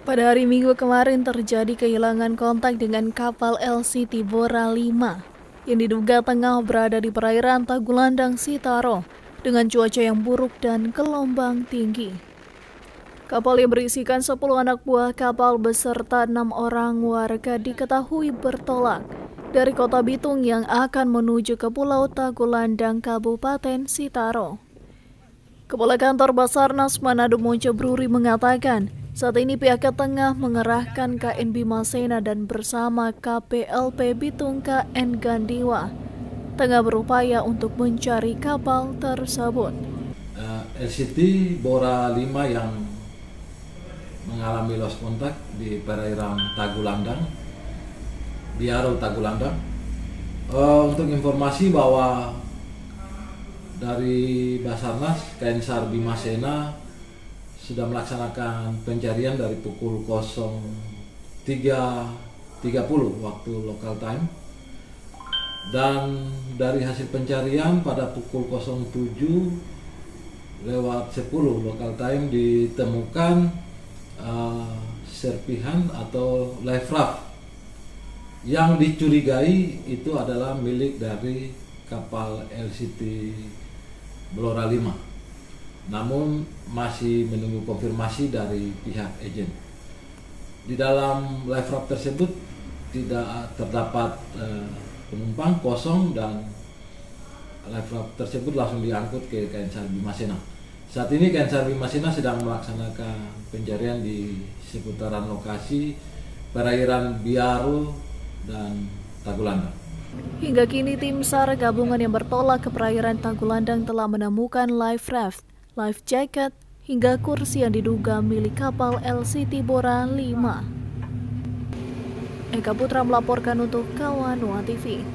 Pada hari Minggu kemarin terjadi kehilangan kontak dengan kapal LCT Bora 5 yang diduga tengah berada di perairan Tagulandang, Sitaro dengan cuaca yang buruk dan gelombang tinggi. Kapal yang berisikan 10 anak buah kapal beserta 6 orang warga diketahui bertolak dari kota Bitung yang akan menuju ke Pulau Tagulandang, Kabupaten Sitaro. Kepala Kantor Basarnas Manado Monco Bruri mengatakan, saat ini pihaknya tengah mengerahkan KN Bimasena dan bersama KPLP Bitung KN Gandiwa tengah berupaya untuk mencari kapal tersebut. LCT Bora 5 yang mengalami lost kontak di perairan Tagulandang, Biaro Tagulandang. Untuk informasi bahwa dari Basarnas, KN SAR Bimasena sudah melaksanakan pencarian dari pukul 03.30 waktu local time, dan dari hasil pencarian pada pukul 07.10 local time ditemukan serpihan atau life raft yang dicurigai itu adalah milik dari kapal LCT Bora 5. Namun masih menunggu konfirmasi dari pihak agen. Di dalam life raft tersebut tidak terdapat penumpang, kosong, dan life raft tersebut langsung diangkut ke KN SAR Bimasena. Saat ini KN SAR Bimasena sedang melaksanakan pencarian di seputaran lokasi perairan Biaro dan Tagulandang. Hingga kini tim SAR gabungan yang bertolak ke perairan Tagulandang telah menemukan life raft, life jacket, hingga kursi yang diduga milik kapal LCT Bora 5. Eka Putra melaporkan untuk Kawanua TV.